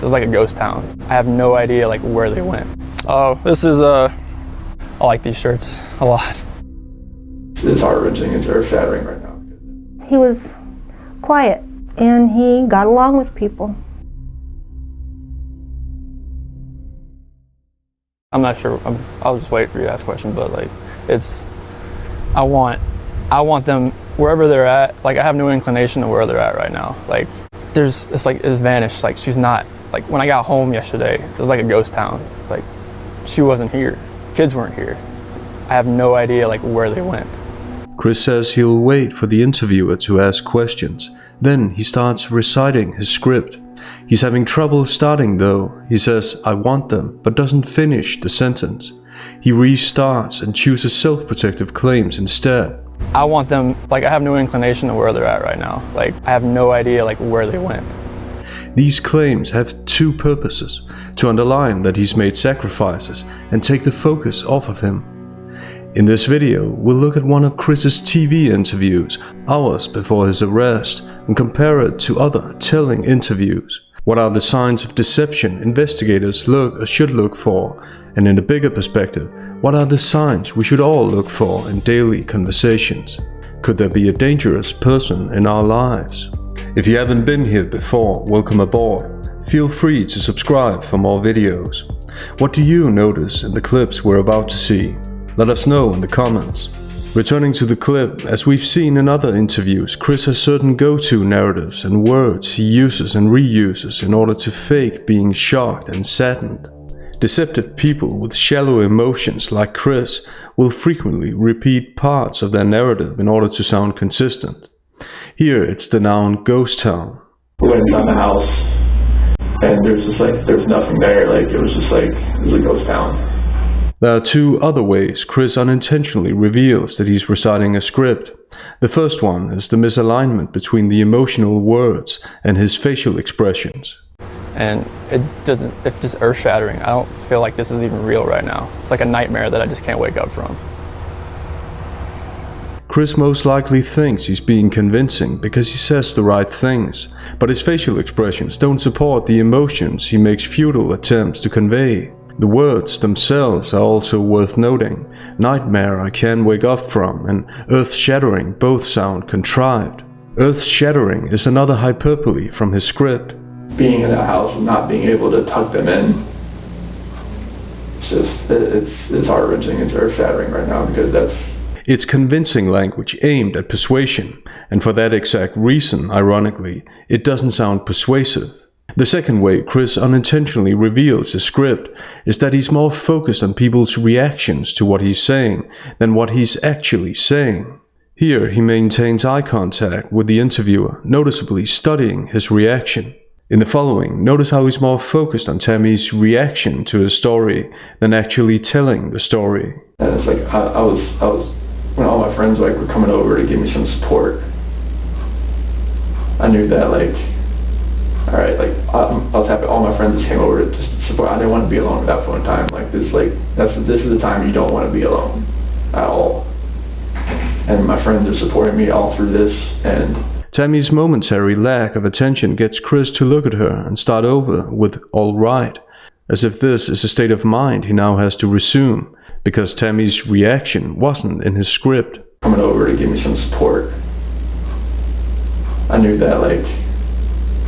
It was like a ghost town. I have no idea like where they went. Oh, this is I like these shirts a lot. It's heart-wrenching, it's earth-shattering right now. He was quiet and he got along with people. I'm not sure. I'll just wait for you to ask a question, but like, I want them wherever they're at. Like, I have no inclination to where they're at right now. Like, it's vanished. Like, she's not. Like, when I got home yesterday, it was like a ghost town. Like, she wasn't here. Kids weren't here. I have no idea like where they went. Chris says he'll wait for the interviewer to ask questions. Then he starts reciting his script. He's having trouble starting though. He says, "I want them," but doesn't finish the sentence. He restarts and chooses self-protective claims instead. I want them, like, I have no inclination to where they're at right now. Like, I have no idea like where they went. These claims have two purposes: to underline that he's made sacrifices and take the focus off of him. In this video, we'll look at one of Chris's TV interviews, hours before his arrest, and compare it to other telling interviews. What are the signs of deception investigators should look for? And in a bigger perspective, what are the signs we should all look for in daily conversations? Could there be a dangerous person in our lives? If you haven't been here before, welcome aboard. Feel free to subscribe for more videos. What do you notice in the clips we're about to see? Let us know in the comments. Returning to the clip, as we've seen in other interviews, Chris has certain go-to narratives and words he uses and reuses in order to fake being shocked and saddened. Deceptive people with shallow emotions like Chris will frequently repeat parts of their narrative in order to sound consistent. Here it's the noun ghost town. We went inside the house and there's nothing there. Like, it was a ghost town. There are two other ways Chris unintentionally reveals that he's reciting a script. The first one is the misalignment between the emotional words and his facial expressions. And it's just earth-shattering. I don't feel like this is even real right now. It's like a nightmare that I just can't wake up from. Chris most likely thinks he's being convincing because he says the right things, but his facial expressions don't support the emotions he makes futile attempts to convey. The words themselves are also worth noting. Nightmare I can't wake up from and earth-shattering both sound contrived. Earth-shattering is another hyperbole from his script. Being in that house and not being able to tuck them in, it's heart-wrenching, it's earth-shattering right now because It's convincing language aimed at persuasion, and for that exact reason, ironically, it doesn't sound persuasive. The second way Chris unintentionally reveals his script is that he's more focused on people's reactions to what he's saying than what he's actually saying. Here he maintains eye contact with the interviewer, noticeably studying his reaction. In the following, notice how he's more focused on Tammy's reaction to his story than actually telling the story. And it's like, I was when all my friends were coming over to give me some support, I knew that alright, I was happy all my friends came over to support. I didn't want to be alone at that point in time. This is the time you don't want to be alone at all. And my friends are supporting me all through this. And Tammy's momentary lack of attention gets Chris to look at her and start over with "all right," as if this is a state of mind he now has to resume, because Tammy's reaction wasn't in his script. Coming over to give me some support, I knew that alright,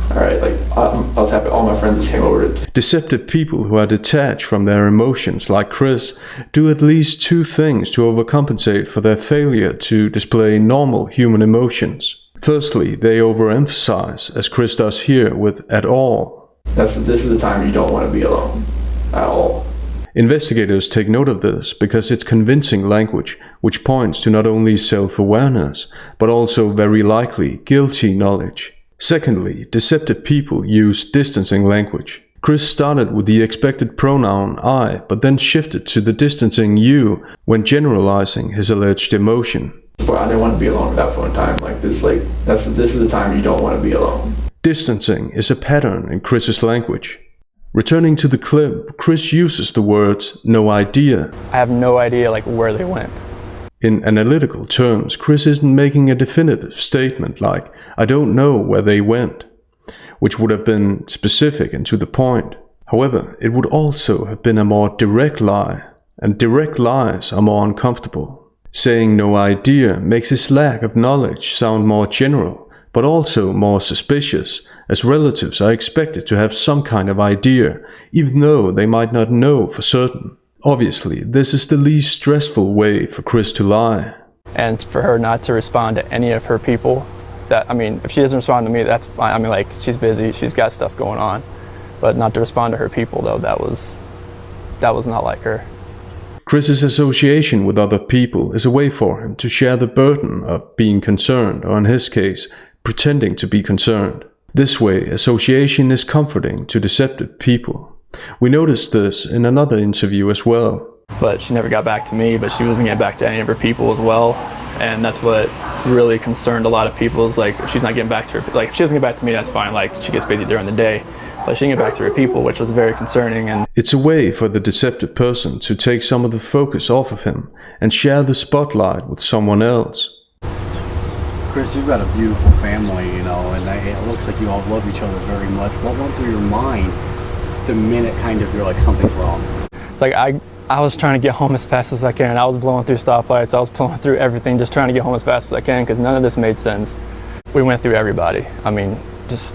I was happy all my friends came over. Deceptive people who are detached from their emotions like Chris do at least two things to overcompensate for their failure to display normal human emotions. Firstly, they overemphasize, as Chris does here with "at all." This is the time you don't want to be alone at all. Investigators take note of this because it's convincing language, which points to not only self-awareness, but also very likely guilty knowledge. Secondly, deceptive people use distancing language. Chris started with the expected pronoun I, but then shifted to the distancing you when generalizing his alleged emotion. But I didn't want to be alone at that point in time. This is the time you don't want to be alone. Distancing is a pattern in Chris's language. Returning to the clip, Chris uses the words "no idea." I have no idea like where they went. In analytical terms, Chris isn't making a definitive statement like "I don't know where they went." which would have been specific and to the point. However, it would also have been a more direct lie, and direct lies are more uncomfortable. Saying no idea makes his lack of knowledge sound more general, but also more suspicious, as relatives are expected to have some kind of idea, even though they might not know for certain. Obviously, this is the least stressful way for Chris to lie. And for her not to respond to any of her people, if she doesn't respond to me, that's fine. She's busy, she's got stuff going on. But not to respond to her people, though, that was not like her. Chris's association with other people is a way for him to share the burden of being concerned, or in his case, pretending to be concerned. This way, association is comforting to deceptive people. We noticed this in another interview as well. But she never got back to me, but she wasn't getting back to any of her people as well. And that's what really concerned a lot of people, is like, if she's not getting back to her, if she doesn't get back to me, that's fine, she gets busy during the day. But she didn't get back to her people, which was very concerning. And it's a way for the deceptive person to take some of the focus off of him and share the spotlight with someone else. Chris, you've got a beautiful family, and it looks like you all love each other very much. What went through your mind the minute you're like, something's wrong? It's like I was trying to get home as fast as I can. I was blowing through stoplights. I was blowing through everything, just trying to get home as fast as I can, because none of this made sense. We went through everybody. Just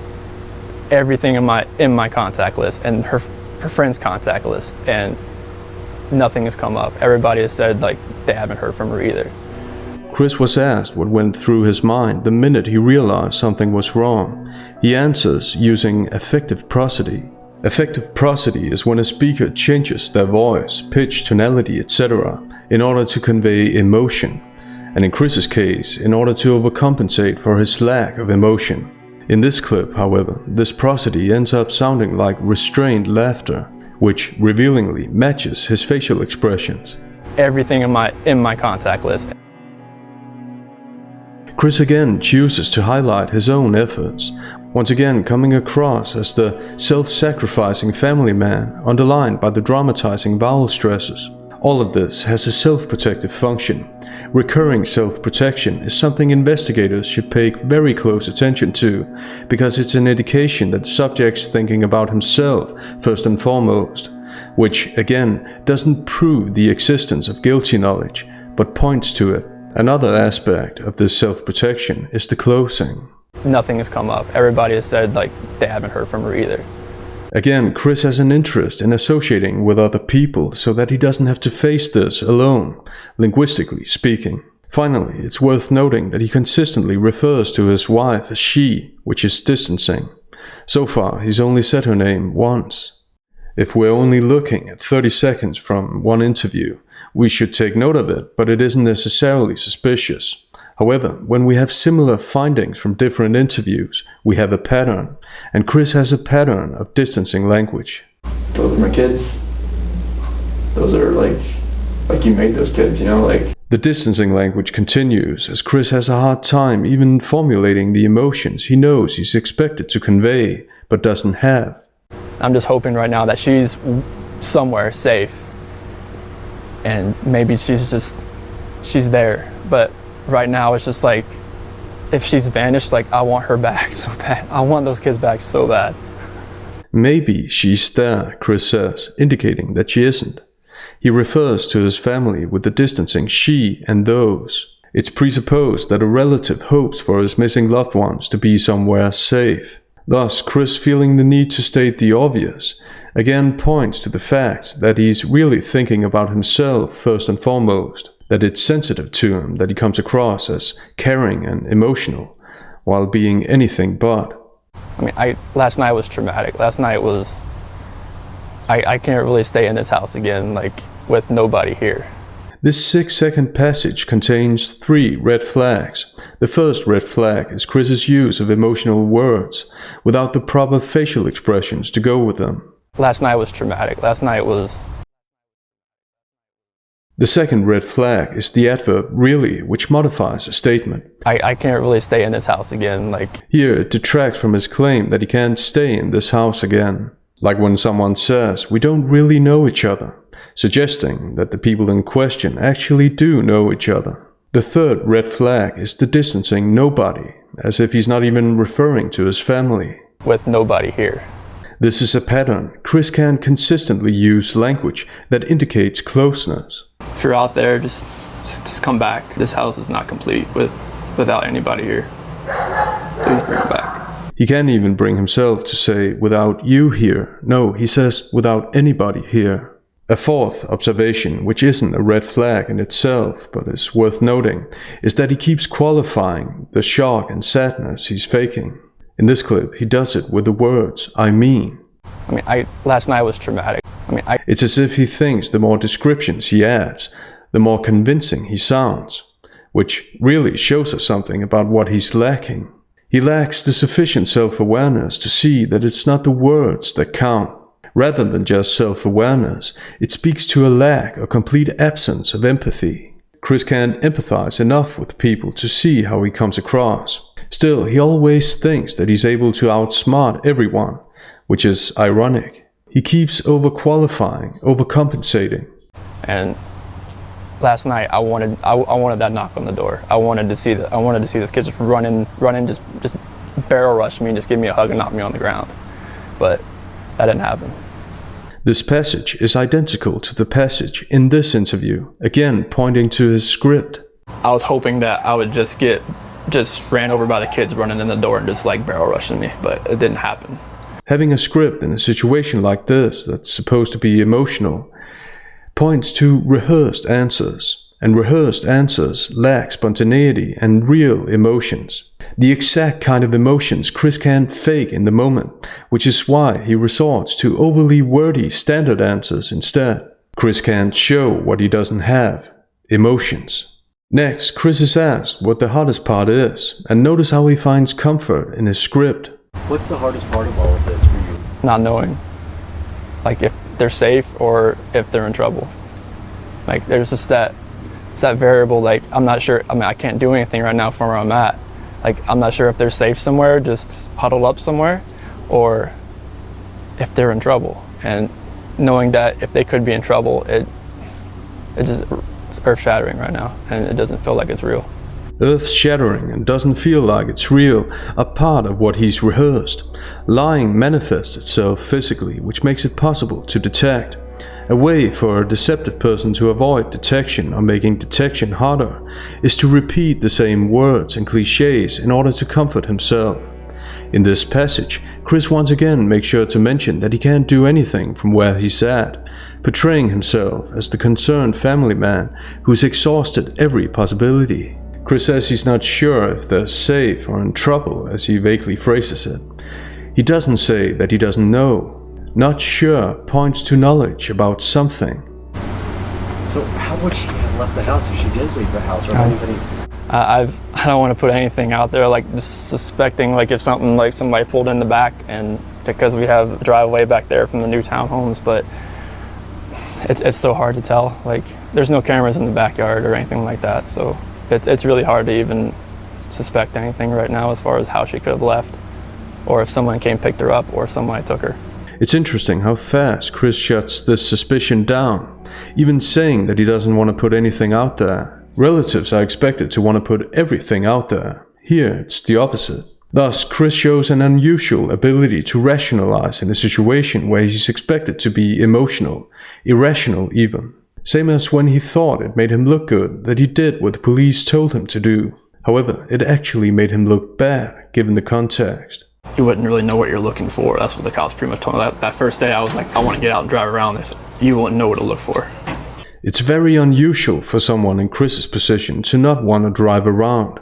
everything in my contact list and her friend's contact list, and nothing has come up. Everybody has said they haven't heard from her either. Chris was asked what went through his mind the minute he realized something was wrong. He answers using affective prosody. Affective prosody is when a speaker changes their voice, pitch, tonality, etc. in order to convey emotion, and in Chris's case, in order to overcompensate for his lack of emotion. In this clip, however, this prosody ends up sounding like restrained laughter, which revealingly matches his facial expressions. Everything in my contact list. Chris again chooses to highlight his own efforts, once again coming across as the self-sacrificing family man, underlined by the dramatizing vowel stresses. All of this has a self-protective function. Recurring self-protection is something investigators should pay very close attention to, because it's an indication that the subject's thinking about himself first and foremost, which again doesn't prove the existence of guilty knowledge, but points to it. Another aspect of this self-protection is the closing. Nothing has come up. Everybody has said they haven't heard from her either. Again, Chris has an interest in associating with other people so that he doesn't have to face this alone, linguistically speaking. Finally, it's worth noting that he consistently refers to his wife as she, which is distancing. So far, he's only said her name once. If we're only looking at 30 seconds from one interview, we should take note of it, but it isn't necessarily suspicious. However, when we have similar findings from different interviews, we have a pattern, and Chris has a pattern of distancing language. Those are my kids. Those are like you made those kids, The distancing language continues as Chris has a hard time even formulating the emotions he knows he's expected to convey, but doesn't have. I'm just hoping right now that she's somewhere safe, and maybe she's there, but right now it's just if she's vanished, I want her back so bad. I want those kids back so bad. Maybe she's there, Chris says, indicating that she isn't. He refers to his family with the distancing she and those. It's presupposed that a relative hopes for his missing loved ones to be somewhere safe. Thus, Chris, feeling the need to state the obvious, again points to the fact that he's really thinking about himself first and foremost, that it's sensitive to him that he comes across as caring and emotional, while being anything but. Last night was traumatic. Last night was, I can't really stay in this house again, with nobody here. This 6-second passage contains 3 red flags. The first red flag is Chris's use of emotional words, without the proper facial expressions to go with them. Last night was traumatic. Last night was... The second red flag is the adverb really, which modifies a statement. I can't really stay in this house again, Here it detracts from his claim that he can't stay in this house again. Like when someone says, we don't really know each other, suggesting that the people in question actually do know each other. The third red flag is the distancing nobody, as if he's not even referring to his family. with nobody here. This is a pattern. Chris can consistently use language that indicates closeness. If you're out there, just come back. This house is not complete without anybody here. Please bring it back. He can't even bring himself to say, without you here. No, he says, without anybody here. A fourth observation, which isn't a red flag in itself, but is worth noting, is that he keeps qualifying the shock and sadness he's faking. In this clip, he does it with the words, I mean. Last night was traumatic. It's as if he thinks the more descriptions he adds, the more convincing he sounds, which really shows us something about what he's lacking. He lacks the sufficient self-awareness to see that it's not the words that count. Rather than just self-awareness, it speaks to a lack or complete absence of empathy. Chris can't empathize enough with people to see how he comes across. Still, he always thinks that he's able to outsmart everyone, which is ironic. He keeps overqualifying, overcompensating. And last night I wanted that knock on the door. I wanted to see this kid just run in, just barrel rush me and just give me a hug and knock me on the ground. But that didn't happen. This passage is identical to the passage in this interview, again pointing to his script. I was hoping that I would just ran over by the kids running in the door and just like barrel rushing me, but it didn't happen. Having a script in a situation like this that's supposed to be emotional points to rehearsed answers, and rehearsed answers lack spontaneity and real emotions. The exact kind of emotions Chris can't fake in the moment, which is why he resorts to overly wordy standard answers instead. Chris can't show what he doesn't have, emotions. Next, Chris is asked what the hardest part is, and notice how he finds comfort in his script. What's the hardest part of all of this for you? Not knowing, like if they're safe or if they're in trouble. Like there's just that variable, like I'm not sure, I can't do anything right now from where I'm at. Like I'm not sure if they're safe somewhere, just huddled up somewhere, or if they're in trouble. And knowing that if they could be in trouble, it's earth-shattering right now, and it doesn't feel like it's real. Earth-shattering and doesn't feel like it's real are part of what he's rehearsed. Lying manifests itself physically, which makes it possible to detect. A way for a deceptive person to avoid detection or making detection harder is to repeat the same words and cliches in order to comfort himself. In this passage, Chris once again makes sure to mention that he can't do anything from where he's at, portraying himself as the concerned family man who's exhausted every possibility. Chris says he's not sure if they're safe or in trouble, as he vaguely phrases it. He doesn't say that he doesn't know. Not sure points to knowledge about something. So how would she have left the house if she did leave the house? Or anybody? I don't want to put anything out there, like just suspecting like if something like somebody pulled in the back, and because we have a driveway back there from the new townhomes, but it's so hard to tell. Like there's no cameras in the backyard or anything like that, so it's really hard to even suspect anything right now as far as how she could have left, or if someone came picked her up, or if somebody took her. It's interesting how fast Chris shuts this suspicion down, even saying that he doesn't want to put anything out there. Relatives are expected to want to put everything out there. Here, it's the opposite. Thus, Chris shows an unusual ability to rationalize in a situation where he's expected to be emotional, irrational even. Same as when he thought it made him look good that he did what the police told him to do. However, it actually made him look bad, given the context. You wouldn't really know what you're looking for. That's what the cops pretty much told me. That first day I was like, I want to get out and drive around this. You wouldn't know what to look for. It's very unusual for someone in Chris's position to not want to drive around.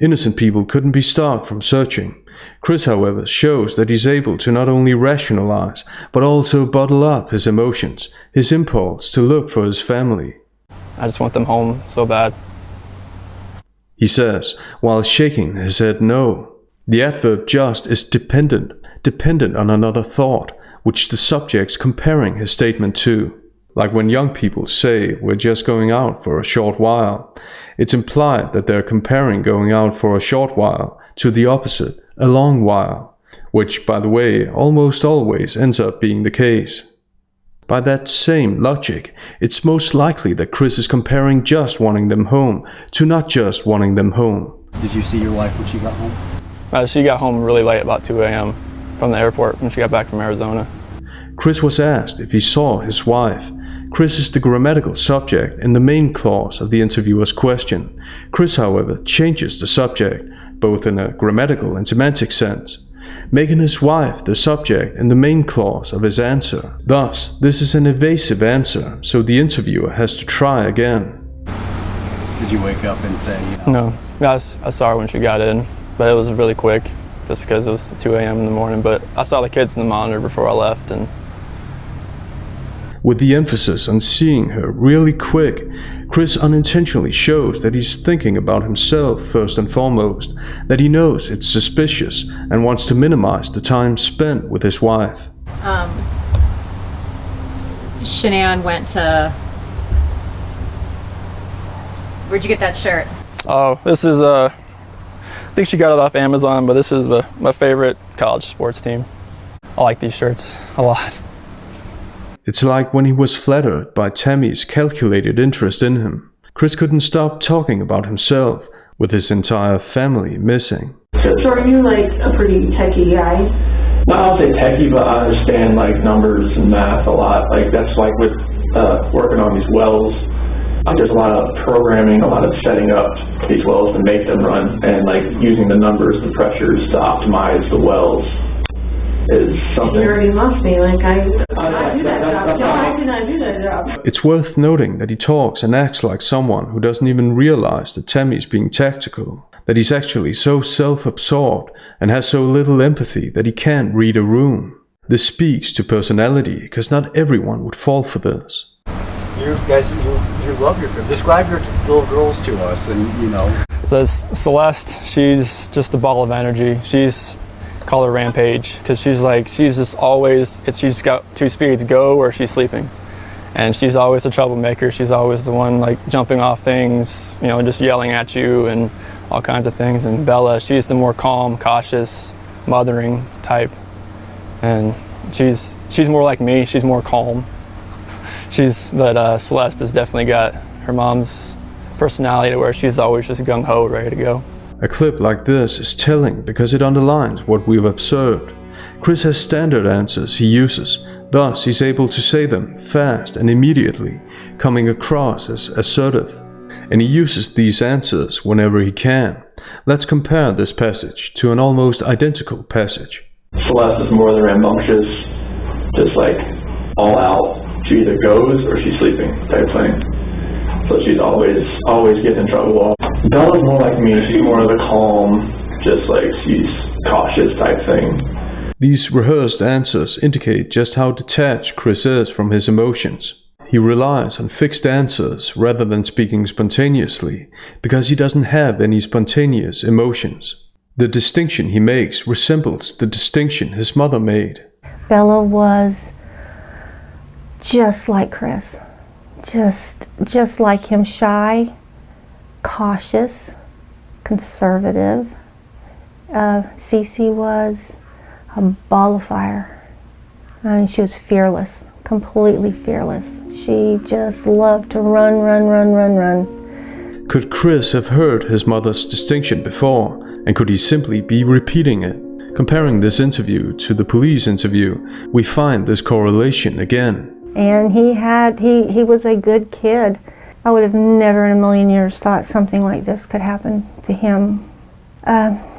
Innocent people couldn't be stopped from searching. Chris, however, shows that he's able to not only rationalize, but also bottle up his emotions, his impulse to look for his family. I just want them home so bad. He says, while shaking his head no. The adverb just is dependent on another thought, which the subject's comparing his statement to. Like when young people say we're just going out for a short while, it's implied that they're comparing going out for a short while to the opposite, a long while, which, by the way, almost always ends up being the case. By that same logic, it's most likely that Chris is comparing just wanting them home to not just wanting them home. Did you see your wife when she got home? She got home really late, about 2 a.m., from the airport when she got back from Arizona. Chris was asked if he saw his wife. Chris is the grammatical subject in the main clause of the interviewer's question. Chris, however, changes the subject, both in a grammatical and semantic sense, making his wife the subject in the main clause of his answer. Thus, this is an evasive answer, so the interviewer has to try again. Did you wake up and say, No, I saw her when she got in, but it was really quick, just because it was 2 a.m. in the morning. But I saw the kids in the monitor before I left. And with the emphasis on seeing her really quick, Chris unintentionally shows that he's thinking about himself first and foremost, that he knows it's suspicious and wants to minimize the time spent with his wife. Shanann went to... Where'd you get that shirt? oh, this is I think she got it off Amazon, but this is my favorite college sports team. I like these shirts a lot. It's like when he was flattered by Tammy's calculated interest in him. Chris couldn't stop talking about himself, with his entire family missing. So are you like a pretty techie guy? Not I'll say techie, but I understand like numbers and math a lot. Like that's like with working on these wells. There's a lot of programming, a lot of setting up these wells to make them run, and like using the numbers, the pressures to optimize the wells is something. You already must be like I do that job. No, I did not do that job. It's worth noting that he talks and acts like someone who doesn't even realize that Tammy's being tactical, that he's actually so self-absorbed and has so little empathy that he can't read a room. This speaks to personality, because not everyone would fall for this. You guys, you love your family. Describe your little girls to us, and So Celeste, she's just a ball of energy. Call her Rampage, because she's just always, she's got two speeds, go or she's sleeping. And she's always a troublemaker. She's always the one like jumping off things, just yelling at you and all kinds of things. And Bella, she's the more calm, cautious, mothering type. And she's more like me, she's more calm. But Celeste has definitely got her mom's personality to where she's always just gung-ho, ready to go. A clip like this is telling because it underlines what we've observed. Chris has standard answers he uses, thus he's able to say them fast and immediately, coming across as assertive. And he uses these answers whenever he can. Let's compare this passage to an almost identical passage. Celeste is more the rambunctious, just like all out. She either goes or she's sleeping type thing. So she's always getting in trouble. Bella's more like me. She's more of the calm, just like she's cautious type thing. These rehearsed answers indicate just how detached Chris is from his emotions. He relies on fixed answers rather than speaking spontaneously, because he doesn't have any spontaneous emotions. The distinction he makes resembles the distinction his mother made. Bella was just like Chris, just like him, shy, cautious, conservative. Cece was a ball of fire. I mean, she was fearless, completely fearless. She just loved to run. Could Chris have heard his mother's distinction before, and could he simply be repeating it? Comparing this interview to the police interview, we find this correlation again. And he was a good kid. I would have never in a million years thought something like this could happen to him.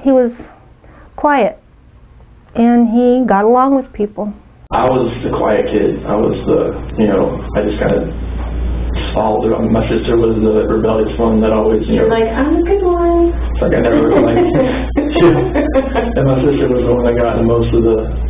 He was quiet, and he got along with people. I was the quiet kid. I was I just kind of followed it. My sister was the rebellious one that always, You're like, I'm the good one. It's like I never and my sister was the one that got the most of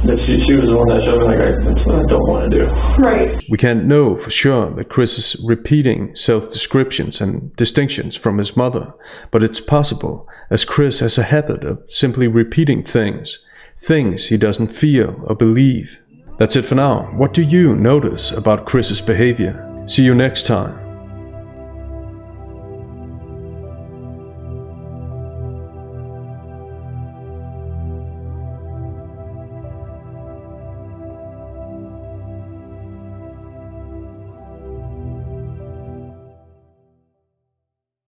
she was the one that showed me that's what I don't want to do. Right. We can't know for sure that Chris is repeating self-descriptions and distinctions from his mother, but it's possible, as Chris has a habit of simply repeating things he doesn't feel or believe. That's it for now. What do you notice about Chris's behavior? See you next time.